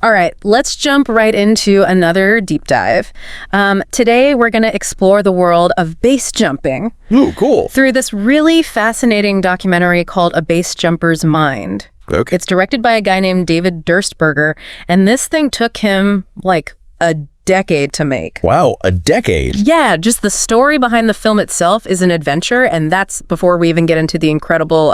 All right, let's jump right into another deep dive. Today, we're going to explore the world of base jumping. Ooh, cool. Through this really fascinating documentary called A Base Jumper's Mind. Okay. It's directed by a guy named David Durstberger, and this thing took him like a decade to make. Wow, a decade? Yeah, just the story behind the film itself is an adventure, and that's before we even get into the incredible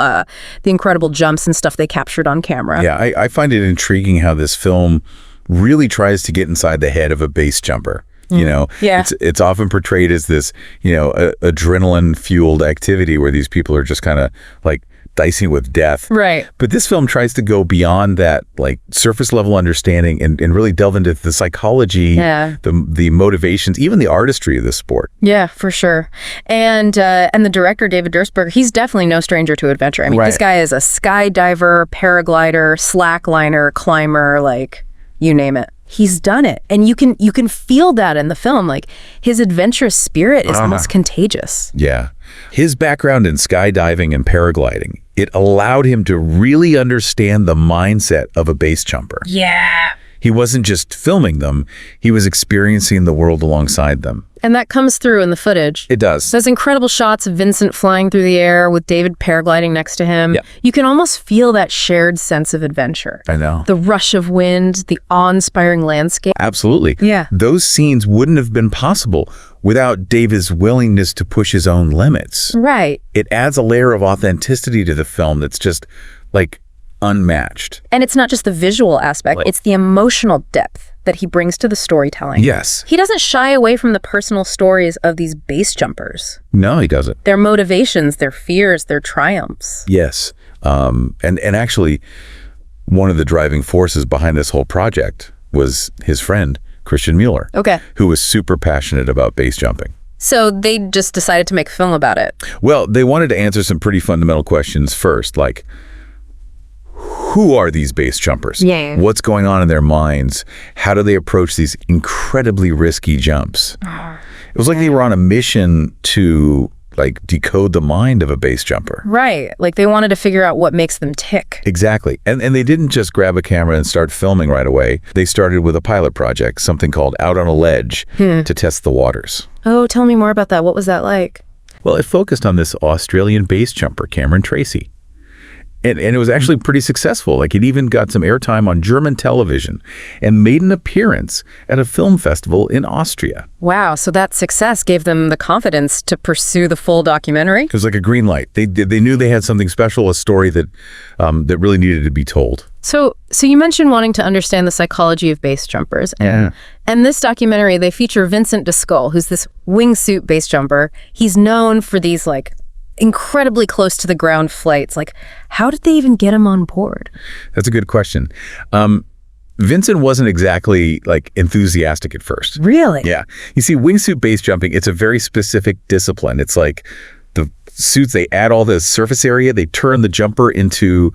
jumps and stuff they captured on camera. Yeah, I find it intriguing how this film really tries to get inside the head of a base jumper. You know, Yeah. It's often portrayed as this, adrenaline-fueled activity where these people are just kind of like dicing with death. Right. But this film tries to go beyond that, like surface level understanding and really delve into the psychology, the motivations, even the artistry of this sport. Yeah, for sure. And the director, David Durstberger, he's definitely no stranger to adventure. I mean, This guy is a skydiver, paraglider, slackliner, climber, like you name it. He's done it. And you can feel that in the film. Like his adventurous spirit is almost contagious. Yeah. His background in skydiving and paragliding, it allowed him to really understand the mindset of a base jumper. Yeah. He wasn't just filming them, he was experiencing the world alongside them. And that comes through in the footage. It does. Those incredible shots of Vincent flying through the air with David paragliding next to him. Yeah. You can almost feel that shared sense of adventure. I know. The rush of wind, the awe-inspiring landscape. Absolutely. Yeah. Those scenes wouldn't have been possible without David's willingness to push his own limits. Right. It adds a layer of authenticity to the film that's just, like, unmatched. And it's not just the visual aspect, it's the emotional depth that he brings to the storytelling. Yes. He doesn't shy away from the personal stories of these base jumpers. No, he doesn't. Their motivations, their fears, their triumphs. Yes. And actually, one of the driving forces behind this whole project was his friend, Christian Mueller, who was super passionate about base jumping. So they just decided to make a film about it. Well, they wanted to answer some pretty fundamental questions first, like, who are these base jumpers? Yeah. What's going on in their minds? How do they approach these incredibly risky jumps? It was like they were on a mission to, like, decode the mind of a base jumper. Right. Like they wanted to figure out what makes them tick. Exactly. And they didn't just grab a camera and start filming right away. They started with a pilot project, something called Out on a Ledge, to test the waters. Oh, tell me more about that. What was that like? Well, it focused on this Australian base jumper, Cameron Tracy. And it was actually pretty successful. Like, it even got some airtime on German television and made an appearance at a film festival in Austria. Wow, so that success gave them the confidence to pursue the full documentary? It was like a green light. They knew they had something special, a story that that really needed to be told. So you mentioned wanting to understand the psychology of base jumpers. And this documentary, they feature Vincent Descols, who's this wingsuit base jumper. He's known for these, like, incredibly close to the ground flights. Like, how did they even get him on board? That's a good question. Vincent wasn't exactly, like, enthusiastic at first. Really? Yeah. You see, wingsuit base jumping, it's a very specific discipline. It's like the suits, they add all the surface area, they turn the jumper into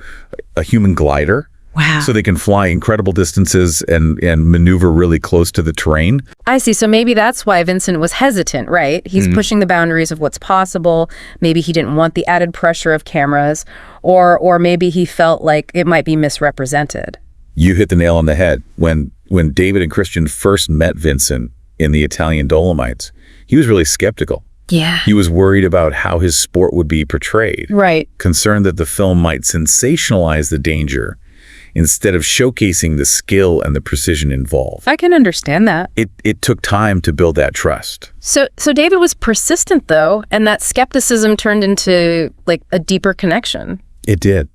a human glider. Wow. So they can fly incredible distances and maneuver really close to the terrain. I see. So maybe that's why Vincent was hesitant, right? He's pushing the boundaries of what's possible. Maybe he didn't want the added pressure of cameras, or maybe he felt like it might be misrepresented. You hit the nail on the head. When David and Christian first met Vincent in the Italian Dolomites, he was really skeptical. Yeah. He was worried about how his sport would be portrayed. Right. Concerned that the film might sensationalize the danger instead of showcasing the skill and the precision involved. I can understand that. It took time to build that trust. So David was persistent, though, and that skepticism turned into, like, a deeper connection. It did.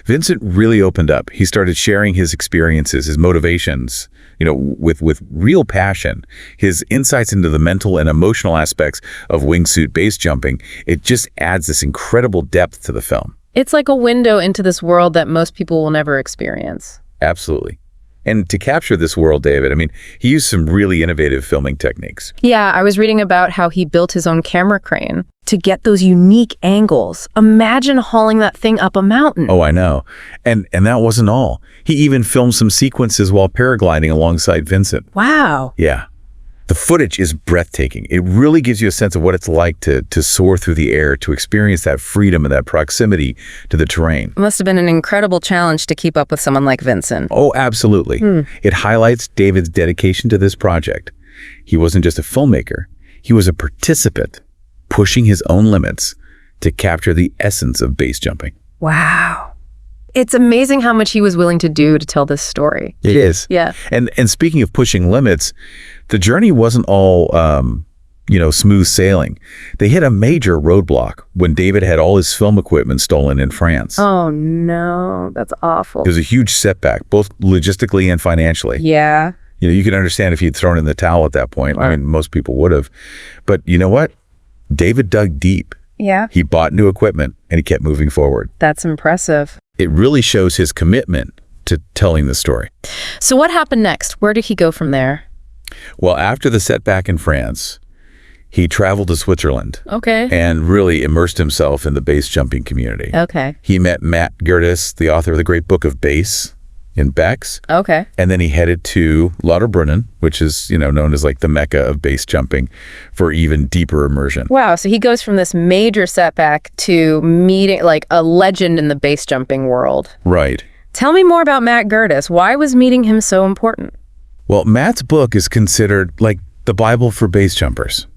Vincent really opened up. He started sharing his experiences, his motivations, with real passion. His insights into the mental and emotional aspects of wingsuit base jumping, it just adds this incredible depth to the film. It's like a window into this world that most people will never experience. Absolutely. And to capture this world, David, I mean, he used some really innovative filming techniques. Yeah, I was reading about how he built his own camera crane to get those unique angles. Imagine hauling that thing up a mountain. Oh, I know. And that wasn't all. He even filmed some sequences while paragliding alongside Vincent. Wow. Yeah. The footage is breathtaking. It really gives you a sense of what it's like to soar through the air, to experience that freedom and that proximity to the terrain. It must have been an incredible challenge to keep up with someone like Vincent. Oh, absolutely. It highlights David's dedication to this project. He wasn't just a filmmaker. He was a participant, pushing his own limits to capture the essence of base jumping. Wow. It's amazing how much he was willing to do to tell this story. It is. Yeah. And speaking of pushing limits, the journey wasn't all, smooth sailing. They hit a major roadblock when David had all his film equipment stolen in France. Oh, no. That's awful. It was a huge setback, both logistically and financially. Yeah. You could understand if he'd thrown in the towel at that point. I mean, most people would have. But you know what? David dug deep. Yeah. He bought new equipment and he kept moving forward. That's impressive. It really shows his commitment to telling the story. So what happened next? Where did he go from there? Well, after the setback in France, he traveled to Switzerland. Okay. And really immersed himself in the base jumping community. Okay. He met Matt Gerdes, the author of the great book of Base, in Bex. Okay. And then he headed to Lauterbrunnen, which is, known as like the mecca of base jumping, for even deeper immersion. Wow. So he goes from this major setback to meeting like a legend in the base jumping world. Right. Tell me more about Matt Gerdes. Why was meeting him so important? Well, Matt's book is considered like the Bible for base jumpers.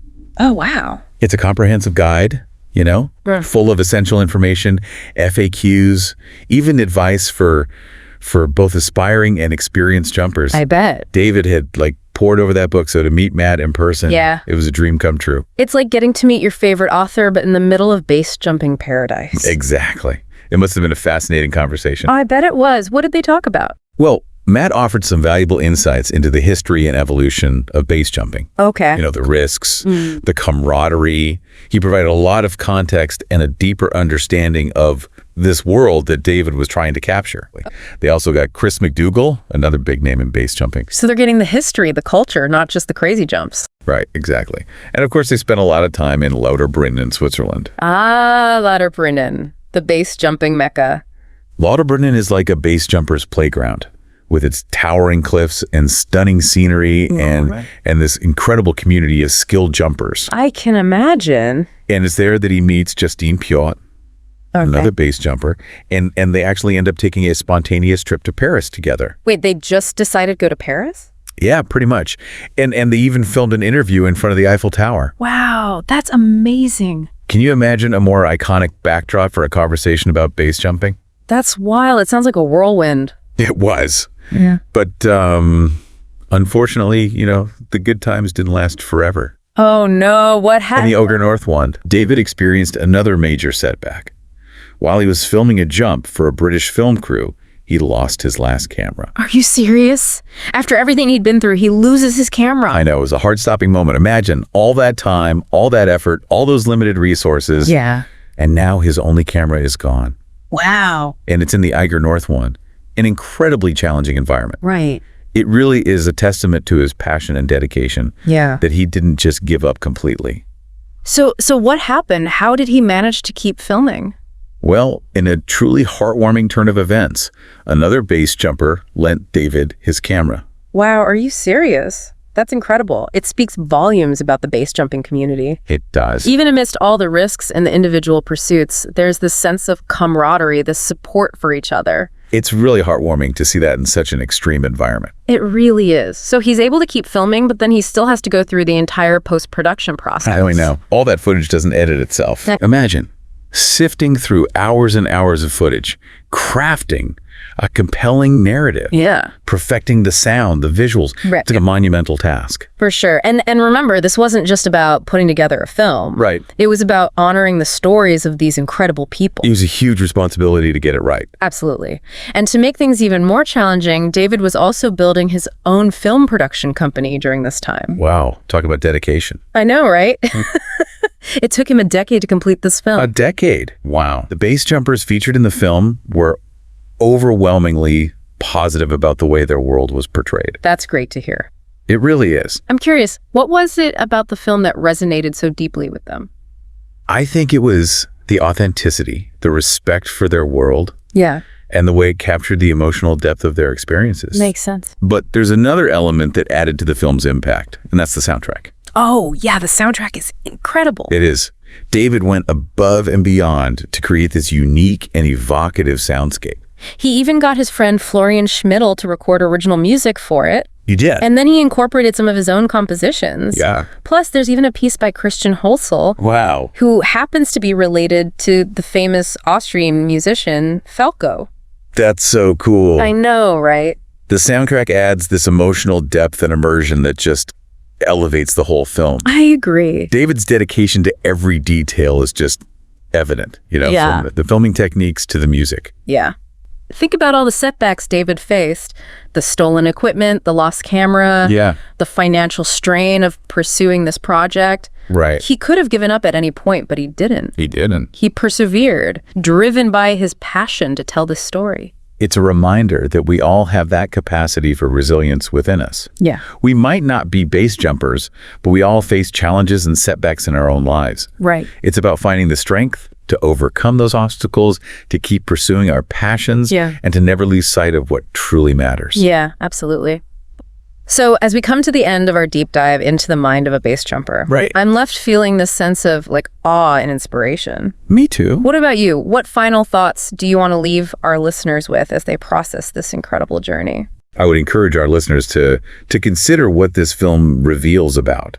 Oh, wow. It's a comprehensive guide, full of essential information, FAQs, even advice for both aspiring and experienced jumpers. I bet. David had poured over that book, so to meet Matt in person, it was a dream come true. It's like getting to meet your favorite author, but in the middle of base jumping paradise. Exactly. It must have been a fascinating conversation. I bet it was. What did they talk about? Well, Matt offered some valuable insights into the history and evolution of base jumping. Okay. The risks, the camaraderie. He provided a lot of context and a deeper understanding of this world that David was trying to capture. They also got Chris McDougall, another big name in base jumping. So they're getting the history, the culture, not just the crazy jumps. Right, exactly. And of course, they spent a lot of time in Lauterbrunnen in Switzerland. Ah, Lauterbrunnen, the base jumping mecca. Lauterbrunnen is like a base jumper's playground, with its towering cliffs and stunning scenery and this incredible community of skilled jumpers. I can imagine. And it's there that he meets Justine Edde, another base jumper, and they actually end up taking a spontaneous trip to Paris together. Wait, they just decided to go to Paris? Yeah, pretty much. And they even filmed an interview in front of the Eiffel Tower. Wow, that's amazing. Can you imagine a more iconic backdrop for a conversation about base jumping? That's wild. It sounds like a whirlwind. It was. Yeah. But unfortunately, the good times didn't last forever. Oh, no. What happened? In the Ogre North one, David experienced another major setback. While he was filming a jump for a British film crew, he lost his last camera. Are you serious? After everything he'd been through, he loses his camera. I know. It was a heart-stopping moment. Imagine all that time, all that effort, all those limited resources. Yeah. And now his only camera is gone. Wow. And it's in the Eiger North one. An incredibly challenging environment. Right. It really is a testament to his passion and dedication. Yeah. That he didn't just give up completely. So what happened? How did he manage to keep filming? Well, in a truly heartwarming turn of events, another base jumper lent David his camera. Wow, are you serious? That's incredible. It speaks volumes about the base jumping community. It does. Even amidst all the risks and the individual pursuits, there's this sense of camaraderie, this support for each other. It's really heartwarming to see that in such an extreme environment. It really is. So he's able to keep filming, but then he still has to go through the entire post-production process. I know. All that footage doesn't edit itself. Imagine sifting through hours and hours of footage, crafting a compelling narrative. Yeah. Perfecting the sound, the visuals. Right. It's like a monumental task. For sure. And remember, this wasn't just about putting together a film. Right. It was about honoring the stories of these incredible people. It was a huge responsibility to get it right. Absolutely. And to make things even more challenging, David was also building his own film production company during this time. Wow. Talk about dedication. I know, right? It took him a decade to complete this film. A decade? Wow. The base jumpers featured in the film were overwhelmingly positive about the way their world was portrayed. That's great to hear. It really is. I'm curious, what was it about the film that resonated so deeply with them? I think it was the authenticity, the respect for their world, Yeah. and the way it captured the emotional depth of their experiences. Makes sense. But there's another element that added to the film's impact, and that's the soundtrack. Oh, yeah, the soundtrack is incredible. It is. David went above and beyond to create this unique and evocative soundscape. He even got his friend Florian Schmidl to record original music for it. He did. And then he incorporated some of his own compositions. Yeah. Plus, there's even a piece by Christian Holzel. Wow. Who happens to be related to the famous Austrian musician Falco. That's so cool. I know, right? The soundtrack adds this emotional depth and immersion that just elevates the whole film. I agree. David's dedication to every detail is just evident, Yeah. from the filming techniques to the music. Yeah. Think about all the setbacks David faced. The stolen equipment, the lost camera, the financial strain of pursuing this project. Right. He could have given up at any point, but he didn't. He didn't. He persevered, driven by his passion to tell this story. It's a reminder that we all have that capacity for resilience within us. Yeah. We might not be base jumpers, but we all face challenges and setbacks in our own lives. Right. It's about finding the strength to overcome those obstacles, to keep pursuing our passions, and to never lose sight of what truly matters. Yeah, absolutely. So as we come to the end of our deep dive into the mind of a base jumper, I'm left feeling this sense of awe and inspiration. Me too. What about you? What final thoughts do you want to leave our listeners with as they process this incredible journey? I would encourage our listeners to consider what this film reveals about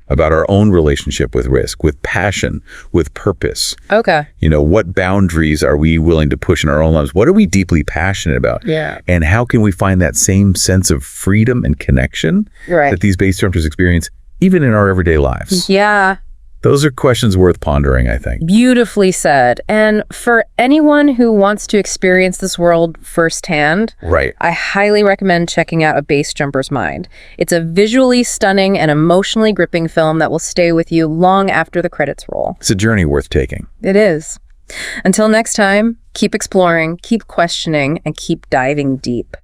our own relationship with risk, with passion, with purpose. Okay. What boundaries are we willing to push in our own lives? What are we deeply passionate about? Yeah. And how can we find that same sense of freedom and connection that these base jumpers experience even in our everyday lives? Yeah. Those are questions worth pondering, I think. Beautifully said. And for anyone who wants to experience this world firsthand, I highly recommend checking out A Base Jumper's Mind. It's a visually stunning and emotionally gripping film that will stay with you long after the credits roll. It's a journey worth taking. It is. Until next time, keep exploring, keep questioning, and keep diving deep.